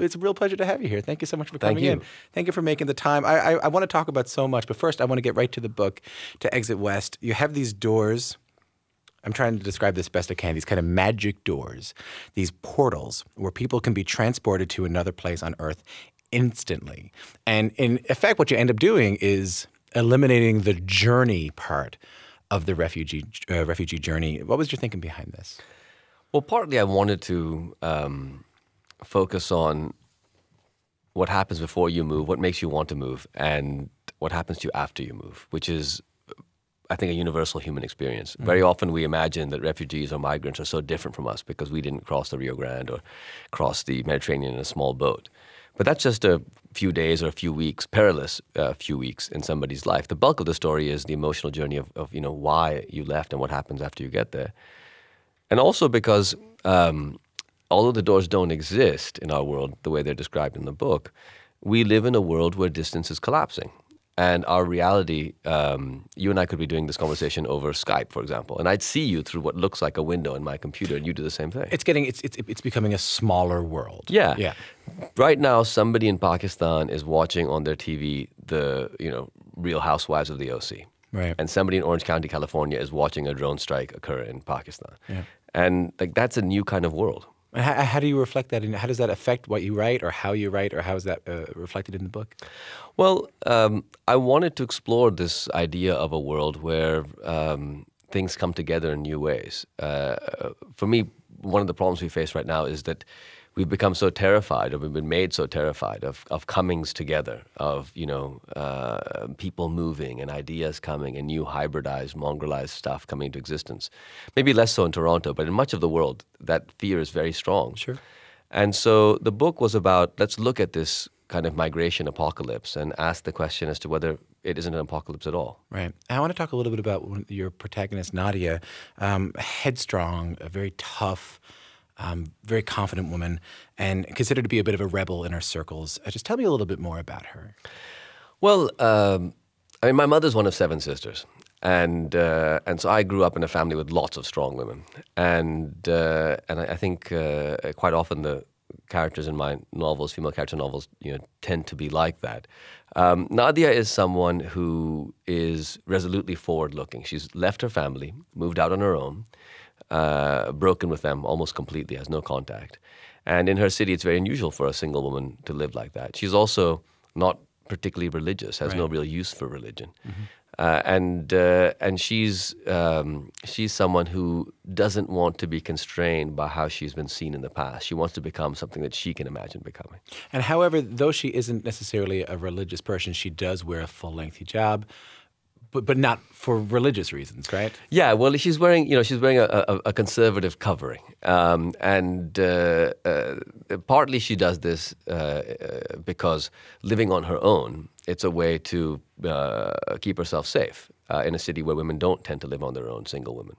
it's a real pleasure to have you here. Thank you so much for Thank coming you. in. Thank you for making the time. I want to talk about so much, but first I want to get right to the book, To Exit West. You have these doors. I'm trying to describe this best I can. These kind of magic doors, these portals where people can be transported to another place on Earth instantly. And in effect, what you end up doing is eliminating the journey part of the refugee journey. What was your thinking behind this? Well, partly I wanted to focus on what happens before you move, what makes you want to move, and what happens to you after you move, which is, I think, a universal human experience. Very often we imagine that refugees or migrants are so different from us because we didn't cross the Rio Grande or cross the Mediterranean in a small boat. But that's just a few days or a few weeks, perilous few weeks in somebody's life. The bulk of the story is the emotional journey of why you left and what happens after you get there. And also because although the doors don't exist in our world the way they're described in the book, we live in a world where distance is collapsing. And our reality, you and I could be doing this conversation over Skype, for example, and I'd see you through what looks like a window in my computer, and you do the same thing. It's becoming a smaller world. Yeah. Right now, somebody in Pakistan is watching on their TV the Real Housewives of the OC, Right. and somebody in Orange County, California, is watching a drone strike occur in Pakistan. Yeah. And that's a new kind of world. How do you reflect that? And how does that affect what you write, or how you write, or how is that reflected in the book? Well, I wanted to explore this idea of a world where things come together in new ways. For me, one of the problems we face right now is that we've become so terrified, or we've been made so terrified of comings together, of people moving and ideas coming and new hybridized, mongrelized stuff coming into existence. Maybe less so in Toronto, but in much of the world, that fear is very strong. Sure. And so the book was about, let's look at this kind of migration apocalypse and ask the question as to whether it isn't an apocalypse at all. Right. I want to talk a little bit about your protagonist, Nadia, headstrong, a very tough, very confident woman, and considered to be a bit of a rebel in her circles. Just tell me a little bit more about her. Well, my mother's one of 7 sisters, and so I grew up in a family with lots of strong women, and I think quite often the characters in my novels, female character novels, tend to be like that. Nadia is someone who is resolutely forward-looking. She's left her family, moved out on her own. Broken with them almost completely, has no contact. And in her city, it's very unusual for a single woman to live like that. She's also not particularly religious, has no real use for religion. And she's someone who doesn't want to be constrained by how she's been seen in the past. She wants to become something that she can imagine becoming. And however, though she isn't necessarily a religious person, she does wear a full-length hijab. But not for religious reasons, right? Yeah, well, she's wearing a conservative covering, and partly she does this because living on her own, it's a way to keep herself safe in a city where women don't tend to live on their own, single women.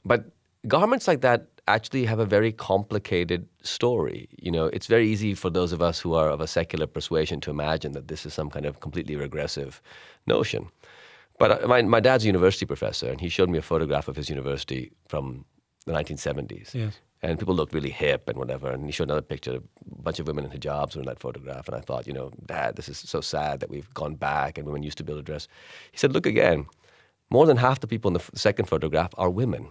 But garments like that actually have a very complicated story. It's very easy for those of us who are of a secular persuasion to imagine that this is some kind of completely regressive notion. But my dad's a university professor, and he showed me a photograph of his university from the 1970s. Yes. And people looked really hip and whatever, and he showed another picture, a bunch of women in hijabs were in that photograph, and I thought, Dad, this is so sad that we've gone back and women used to be able to dress. He said, look again, more than half the people in the second photograph are women.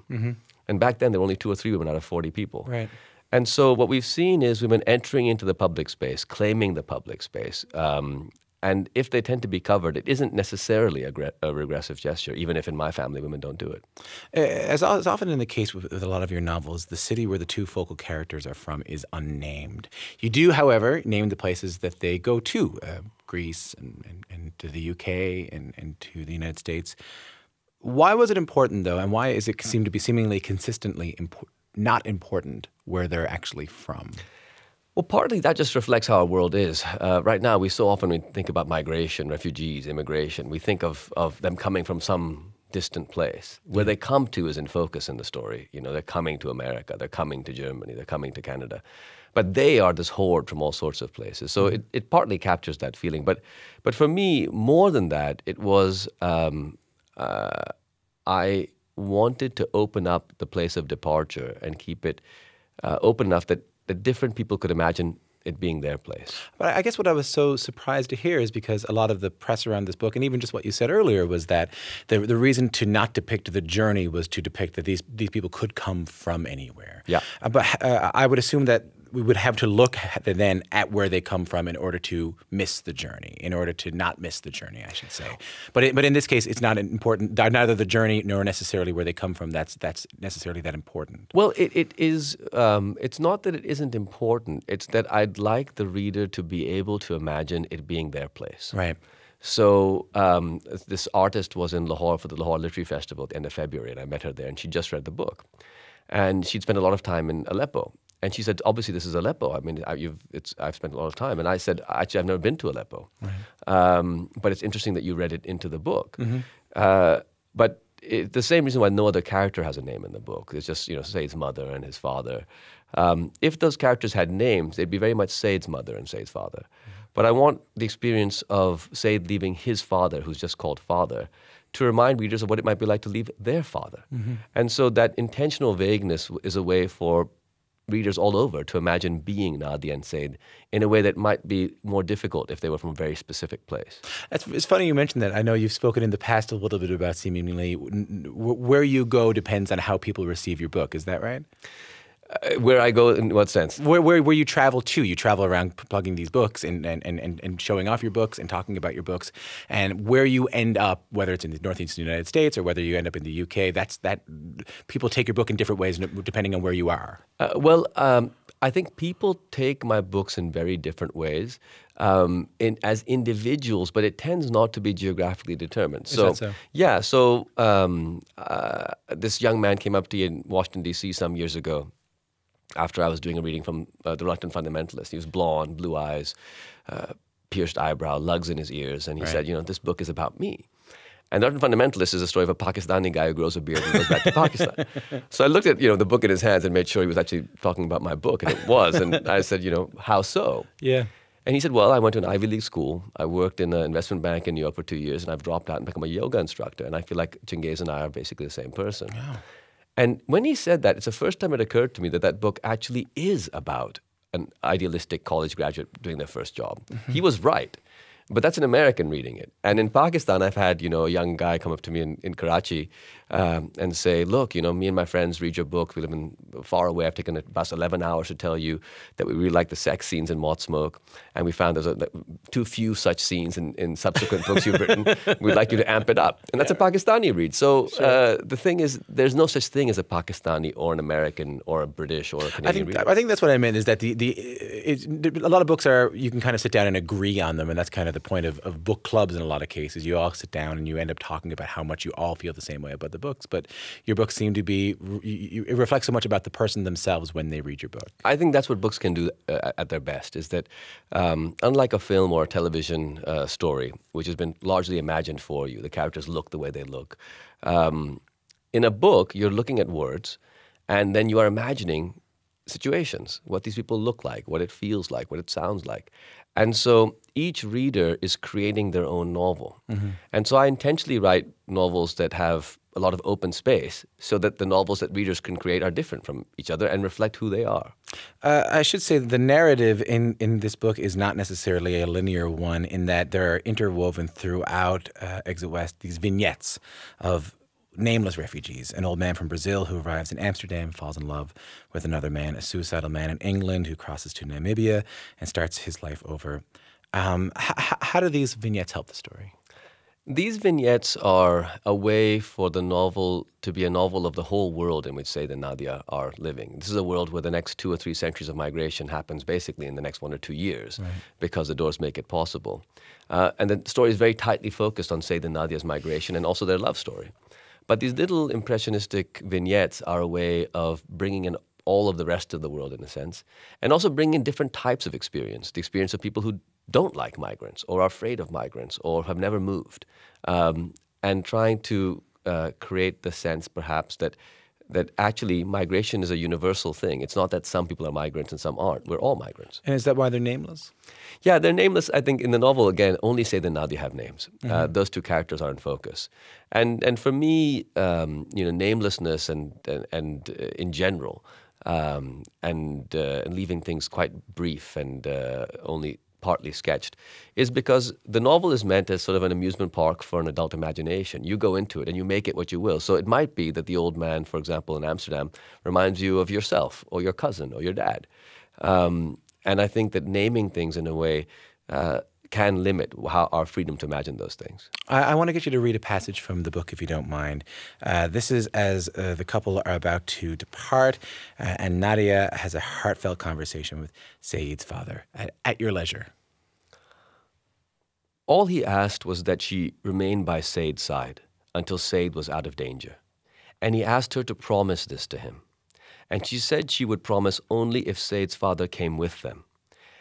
And back then, there were only 2 or 3 women out of 40 people. Right. And so what we've seen is women entering into the public space, claiming the public space. And if they tend to be covered, it isn't necessarily a regressive gesture, even if in my family women don't do it. As often in the case with a lot of your novels, the city where the 2 focal characters are from is unnamed. You do, however, name the places that they go to, Greece and to the UK and to the United States. Why was it important, though, and why is it seem to be seemingly consistently not important where they're actually from? Well, partly that just reflects how our world is. Right now, we so often think about migration, refugees, immigration. We think of them coming from some distant place. Where they come to is in focus in the story. They're coming to America, they're coming to Germany, they're coming to Canada. But they are this horde from all sorts of places. So it partly captures that feeling. But for me, more than that, it was I wanted to open up the place of departure and keep it open enough that that different people could imagine it being their place. But I guess what I was so surprised to hear is because a lot of the press around this book, and even just what you said earlier, was that the reason to not depict the journey was to depict that these people could come from anywhere. Yeah. But I would assume that we would have to look then at where they come from in order to miss the journey, in order to not miss the journey, I should say. But in this case, it's not important. Neither the journey nor necessarily where they come from. That's necessarily that important. Well, it is. It's not that it isn't important. It's that I'd like the reader to be able to imagine it being their place. Right. So this artist was in Lahore for the Lahore Literary Festival at the end of February, and I met her there, and she just read the book. And she'd spent a lot of time in Aleppo. And she said, obviously, this is Aleppo. I mean, I've spent a lot of time. And I said, actually, I've never been to Aleppo. Right. But it's interesting that you read it into the book. But the same reason why no other character has a name in the book. It's just, Said's mother and his father. If those characters had names, they'd be very much Said's mother and Said's father. But I want the experience of Said leaving his father, who's just called father, to remind readers of what it might be like to leave their father. And so that intentional vagueness is a way for readers all over to imagine being Nadia and Said in a way that might be more difficult if they were from a very specific place. It's funny you mentioned that. I know you've spoken in the past a little bit about seemingly where you go depends on how people receive your book. Is that right? Where I go in what sense? Where you travel to. You travel around plugging these books and showing off your books and talking about your books. And where you end up, whether it's in the Northeastern United States or whether you end up in the UK, that people take your book in different ways depending on where you are. I think people take my books in very different ways as individuals, but it tends not to be geographically determined. Is that so? Yeah. So this young man came up to you in Washington, D.C. some years ago, after I was doing a reading from The Reluctant Fundamentalist. He was blonde, blue eyes, pierced eyebrow, lugs in his ears, and he said, this book is about me. And The Reluctant Fundamentalist is a story of a Pakistani guy who grows a beard and goes back to Pakistan. So I looked at, the book in his hands and made sure he was actually talking about my book, and it was. And I said, how so? Yeah. And he said, well, I went to an Ivy League school. I worked in an investment bank in New York for 2 years, and I've dropped out and become a yoga instructor. And I feel like Chinggez and I are basically the same person. Oh. And when he said that, it's the first time it occurred to me that book actually is about an idealistic college graduate doing their first job. He was right. But that's an American reading it. And in Pakistan, I've had, a young guy come up to me in Karachi and say, look, me and my friends read your book. We live far away. I've taken about 11 hours to tell you that we really like the sex scenes in Mott Smoke. And we found there's too few such scenes in subsequent books you've written. We'd like you to amp it up. And that's a Pakistani read. So the thing is, there's no such thing as a Pakistani or an American or a British or a Canadian reader. I think that's what I meant is that a lot of books you can kind of sit down and agree on them. And that's kind of the point of book clubs in a lot of cases. You all sit down and you end up talking about how much you all feel the same way about the books, but your books seem to be, it reflects so much about the person themselves when they read your book. I think that's what books can do at their best, is that unlike a film or a television story, which has been largely imagined for you, the characters look the way they look. In a book, you're looking at words, and then you are imagining situations, what these people look like, what it feels like, what it sounds like. And so each reader is creating their own novel. And so I intentionally write novels that have a lot of open space so that the novels that readers can create are different from each other and reflect who they are. I should say that the narrative in this book is not necessarily a linear one, in that there are interwoven throughout Exit West these vignettes of nameless refugees, an old man from Brazil who arrives in Amsterdam, falls in love with another man, a suicidal man in England who crosses to Namibia and starts his life over. How do these vignettes help the story? These vignettes are a way for the novel to be a novel of the whole world in which Said and Nadia are living. This is a world where the next 2 or 3 centuries of migration happens basically in the next 1 or 2 years, because the doors make it possible. And the story is very tightly focused on Said and Nadia's migration and also their love story. But these little impressionistic vignettes are a way of bringing in all of the rest of the world, in a sense, and also bring in different types of experience, the experience of people who don't like migrants or are afraid of migrants or have never moved, and trying to create the sense, perhaps, that actually migration is a universal thing. It's not that some people are migrants and some aren't. We're all migrants. And is that why they're nameless? Yeah, they're nameless. I think in the novel, again, only Said and Nadia have names. Those 2 characters are in focus. And for me, namelessness and in general and leaving things quite brief and only partly sketched, is because the novel is meant as sort of an amusement park for an adult imagination. You go into it and you make it what you will. So it might be that the old man, for example, in Amsterdam, reminds you of yourself or your cousin or your dad. And I think that naming things in a way can limit our freedom to imagine those things. I want to get you to read a passage from the book, if you don't mind. This is as the couple are about to depart, and Nadia has a heartfelt conversation with Saeed's father. At your leisure. All he asked was that she remain by Saeed's side until Saeed was out of danger. And he asked her to promise this to him. And she said she would promise only if Saeed's father came with them.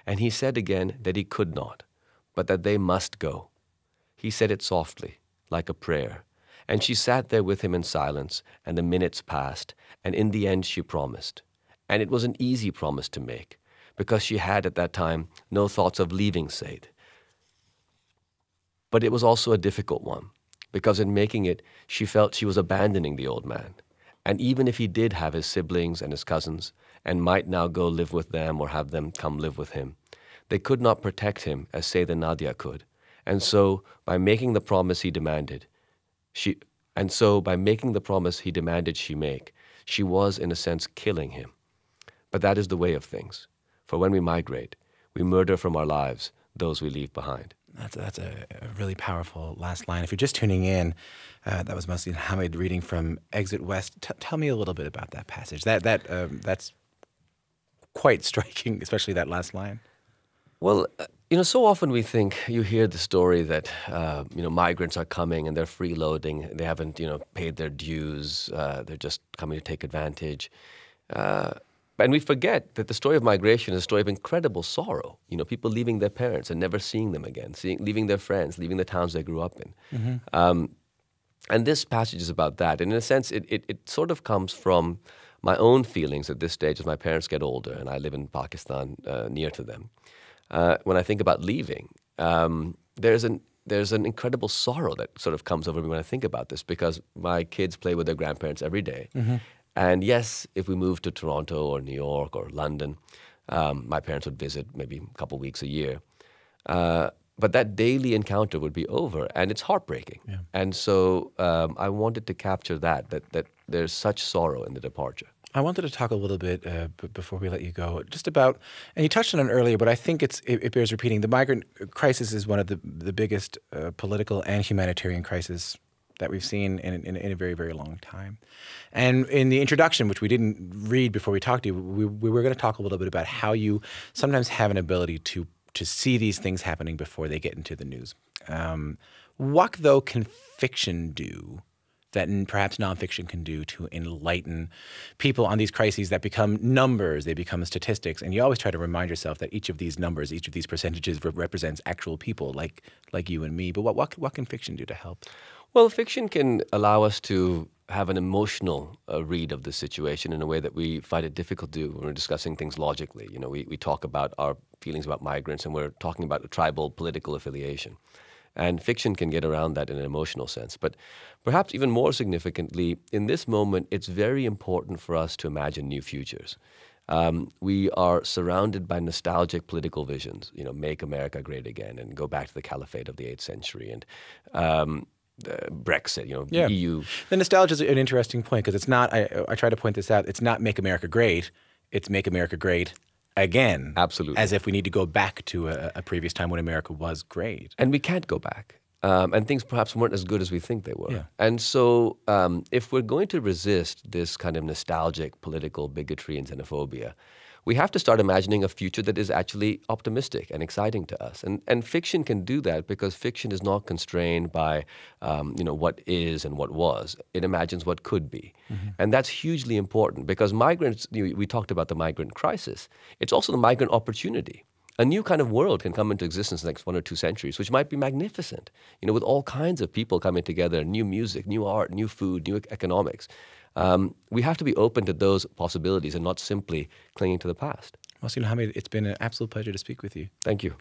And he said again that he could not, but that they must go. He said it softly, like a prayer, and she sat there with him in silence, and the minutes passed, and in the end she promised. And it was an easy promise to make, because she had at that time no thoughts of leaving Saeed. But it was also a difficult one, because in making it, she felt she was abandoning the old man. And even if he did have his siblings and his cousins, and might now go live with them or have them come live with him, they could not protect him as Saeed and Nadia could. And so, by making the promise he demanded she make, she was, in a sense, killing him. But that is the way of things. For when we migrate, we murder from our lives those we leave behind. That's a really powerful last line. If you're just tuning in, that was Moshin Hamid reading from Exit West. Tell me a little bit about that passage. That's quite striking, especially that last line. Well, so often we think, you hear the story that, migrants are coming and they're freeloading. They haven't, paid their dues. They're just coming to take advantage. And we forget that the story of migration is a story of incredible sorrow. People leaving their parents and never seeing them again, leaving their friends, leaving the towns they grew up in. Mm-hmm. And this passage is about that. And in a sense, it sort of comes from my own feelings at this stage as my parents get older, and I live in Pakistan near to them. When I think about leaving, there's an incredible sorrow that sort of comes over me when I think about this, because my kids play with their grandparents every day. Mm-hmm. And yes, if we moved to Toronto or New York or London, my parents would visit maybe a couple weeks a year. But that daily encounter would be over, and it's heartbreaking. Yeah. And so I wanted to capture that there's such sorrow in the departure. I wanted to talk a little bit before we let you go, just about, and you touched on it earlier, but I think it bears repeating. The migrant crisis is one of the biggest political and humanitarian crises that we've seen in a very, very long time. And in the introduction, which we didn't read before we talked to you, we were going to talk a little bit about how you sometimes have an ability to see these things happening before they get into the news. What, though, can fiction do that perhaps nonfiction can do to enlighten people on these crises that become numbers, they become statistics, and you always try to remind yourself that each of these numbers, each of these percentages represents actual people like you and me. But what can fiction do to help? Well, fiction can allow us to have an emotional read of the situation in a way that we find it difficult to do when we're discussing things logically. We talk about our feelings about migrants, and we're talking about a tribal political affiliation. And fiction can get around that in an emotional sense. But perhaps even more significantly, in this moment, it's very important for us to imagine new futures. We are surrounded by nostalgic political visions, make America great again and go back to the caliphate of the 8th century and Brexit, yeah. EU. The nostalgia is an interesting point, because it's not, I try to point this out, it's not make America great, it's make America great again. Absolutely. As if we need to go back to a previous time when America was great. And we can't go back. And things perhaps weren't as good as we think they were. Yeah. And so if we're going to resist this kind of nostalgic political bigotry and xenophobia, we have to start imagining a future that is actually optimistic and exciting to us. And fiction can do that, because fiction is not constrained by what is and what was. It imagines what could be. Mm-hmm. And that's hugely important, because migrants, we talked about the migrant crisis. It's also the migrant opportunity. A new kind of world can come into existence in the next 1 or 2 centuries, which might be magnificent, with all kinds of people coming together, new music, new art, new food, new economics. We have to be open to those possibilities and not simply clinging to the past. Moshin Hamid, it's been an absolute pleasure to speak with you. Thank you.